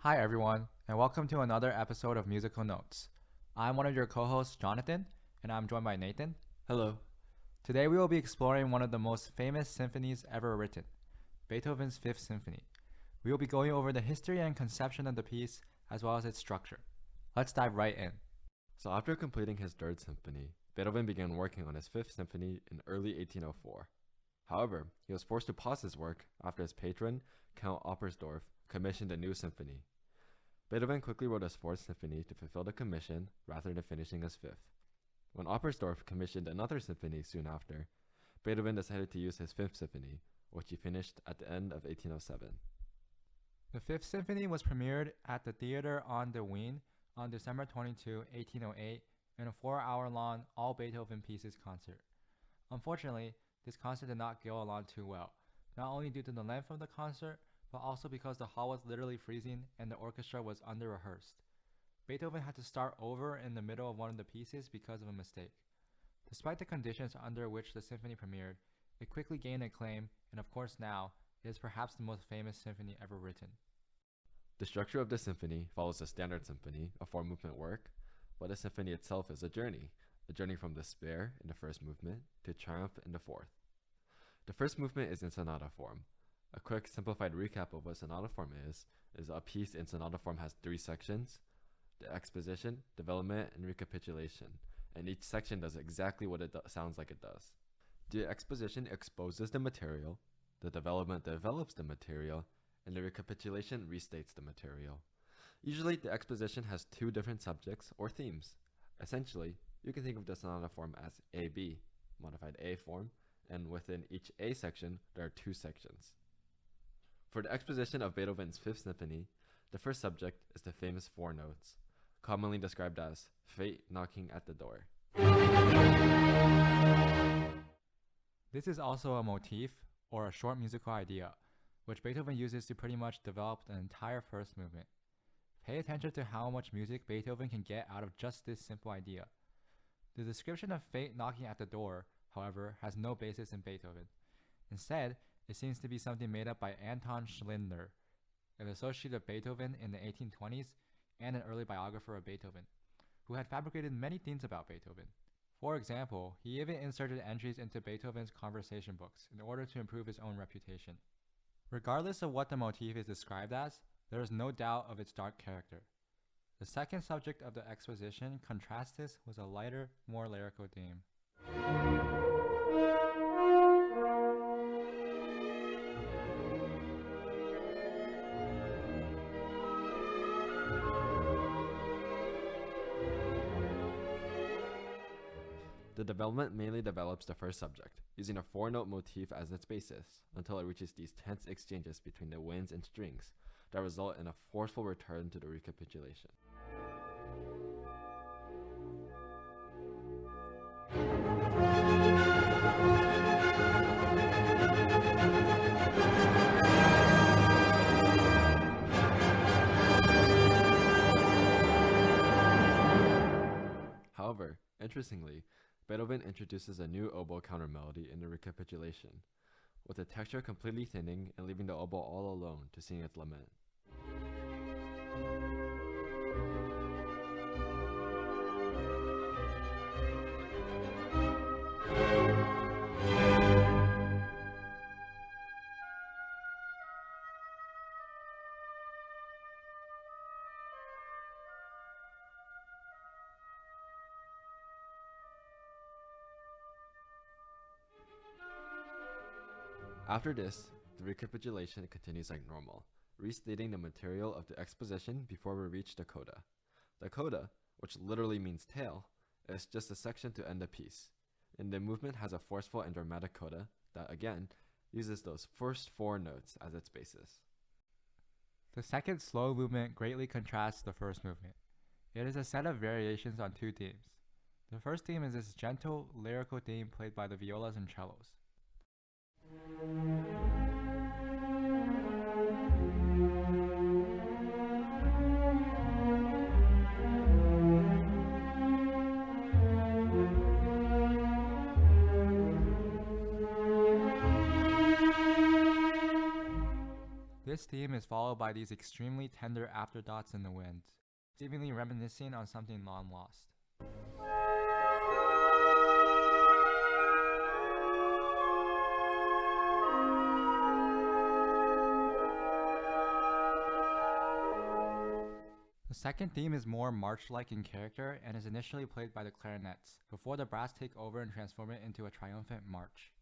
Hi, everyone, and welcome to another episode of Musical Notes. I'm one of your co hosts, Jonathan, and I'm joined by Nathan. Hello. Today, we will be exploring one of the most famous symphonies ever written, Beethoven's Fifth Symphony. We will be going over the history and conception of the piece, as well as its structure. Let's dive right in. So after completing his Third Symphony, Beethoven began working on his Fifth Symphony in early 1804. However, he was forced to pause his work after his patron, Count Oppersdorff, commissioned a new symphony. Beethoven quickly wrote his Fourth Symphony to fulfill the commission rather than finishing his Fifth. When Oppersdorff commissioned another symphony soon after, Beethoven decided to use his Fifth Symphony, which he finished at the end of 1807. The Fifth Symphony was premiered at the Theater an der Wien on December 22, 1808, in a 4-hour-long all Beethoven pieces concert. Unfortunately, this concert did not go along too well, not only due to the length of the concert, but also because the hall was literally freezing and the orchestra was under-rehearsed. Beethoven had to start over in the middle of one of the pieces because of a mistake. Despite the conditions under which the symphony premiered, it quickly gained acclaim, and of course now, it is perhaps the most famous symphony ever written. The structure of the symphony follows a standard symphony, a four-movement work, but the symphony itself is a journey from despair in the first movement to triumph in the fourth. The first movement is in sonata form. A quick simplified recap of what sonata form is a piece in sonata form has three sections: the exposition, development, and recapitulation, and each section does exactly what it sounds like it does. The exposition exposes the material, the development develops the material, and the recapitulation restates the material. Usually, the exposition has two different subjects or themes. Essentially, you can think of the sonata form as AB, modified A form, and within each A section, there are two sections. For the exposition of Beethoven's Fifth Symphony, the first subject is the famous four notes, commonly described as fate knocking at the door. This is also a motif, or a short musical idea, which Beethoven uses to pretty much develop the entire first movement. Pay attention to how much music Beethoven can get out of just this simple idea. The description of fate knocking at the door, however, has no basis in Beethoven. Instead, it seems to be something made up by Anton Schindler, an associate of Beethoven in the 1820s and an early biographer of Beethoven, who had fabricated many things about Beethoven. For example, he even inserted entries into Beethoven's conversation books in order to improve his own reputation. Regardless of what the motif is described as, there is no doubt of its dark character. The second subject of the exposition contrasts this with a lighter, more lyrical theme. The development mainly develops the first subject, using a four-note motif as its basis, until it reaches these tense exchanges between the winds and strings that result in a forceful return to the recapitulation. However, interestingly, Beethoven introduces a new oboe counter melody in the recapitulation, with the texture completely thinning and leaving the oboe all alone to sing its lament. After this, the recapitulation continues like normal, restating the material of the exposition before we reach the coda. The coda, which literally means tail, is just a section to end the piece, and the movement has a forceful and dramatic coda that, again, uses those first four notes as its basis. The second slow movement greatly contrasts the first movement. It is a set of variations on two themes. The first theme is this gentle, lyrical theme played by the violas and cellos. This theme is followed by these extremely tender afterthoughts in the wind, seemingly reminiscing on something long lost. The second theme is more march-like in character and is initially played by the clarinets, before the brass take over and transform it into a triumphant march.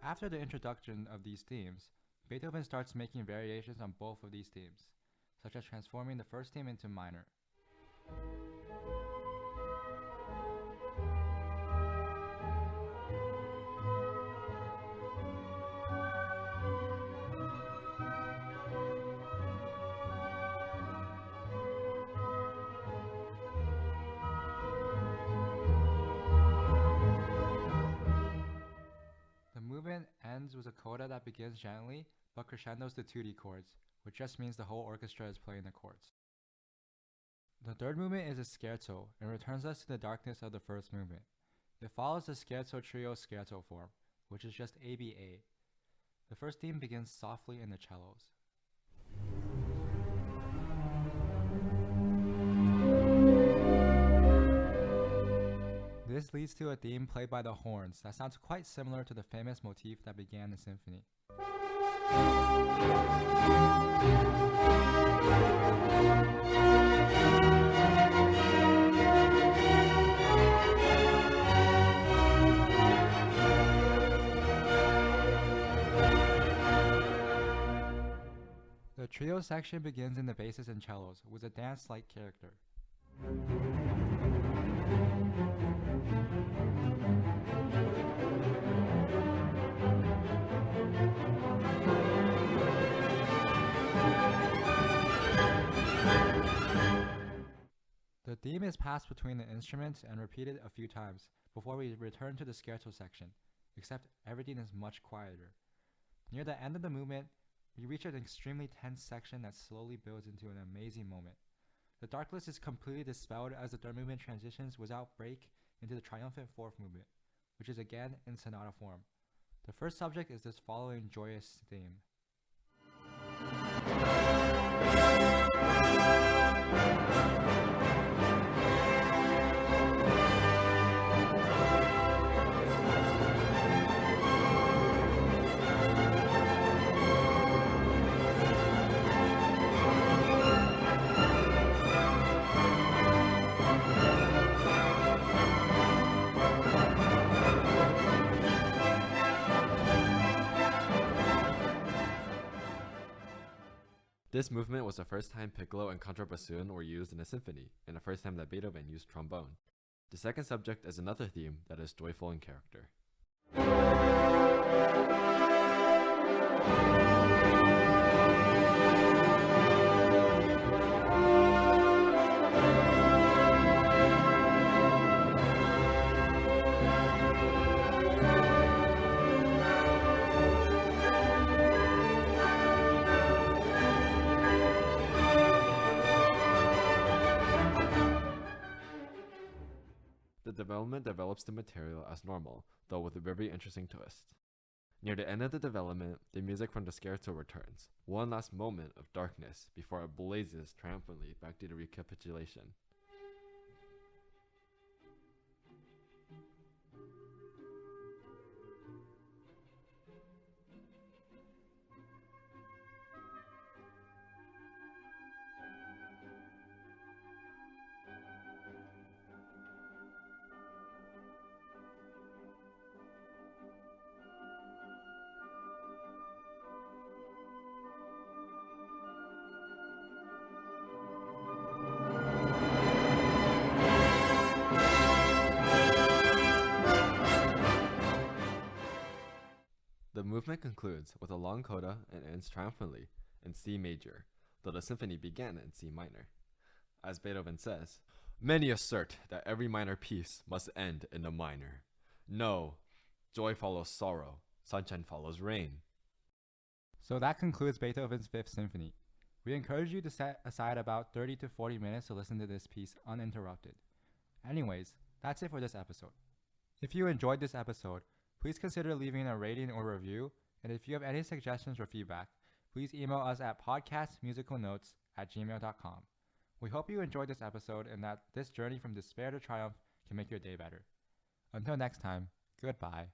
After the introduction of these themes, Beethoven starts making variations on both of these themes, such as transforming the first theme into minor. The movement ends with a coda that begins gently but crescendos to tutti chords, which just means the whole orchestra is playing the chords. The third movement is a scherzo and returns us to the darkness of the first movement. It follows the scherzo trio scherzo form, which is just ABA. The first theme begins softly in the cellos. This leads to a theme played by the horns that sounds quite similar to the famous motif that began the symphony. The trio section begins in the basses and cellos with a dance-like character. The theme is passed between the instruments and repeated a few times before we return to the scherzo section, except everything is much quieter. Near the end of the movement, we reach an extremely tense section that slowly builds into an amazing moment. The darkness is completely dispelled as the third movement transitions without break into the triumphant fourth movement, which is again in sonata form. The first subject is this following joyous theme. This movement was the first time piccolo and contrabassoon were used in a symphony, and the first time that Beethoven used trombone. The second subject is another theme that is joyful in character. The development develops the material as normal, though with a very interesting twist. Near the end of the development, the music from the scherzo returns, one last moment of darkness before it blazes triumphantly back to the recapitulation. movement concludes with a long coda and ends triumphantly in C major, though the symphony began in C minor. As Beethoven says, "Many assert that every minor piece must end in the minor. No, joy follows sorrow, sunshine follows rain." So that concludes Beethoven's Fifth Symphony. We encourage you to set aside about 30 to 40 minutes to listen to this piece uninterrupted. Anyways, that's it for this episode. If you enjoyed this episode, please consider leaving a rating or review, and if you have any suggestions or feedback, please email us at podcastmusicalnotes@gmail.com. We hope you enjoyed this episode and that this journey from despair to triumph can make your day better. Until next time, goodbye.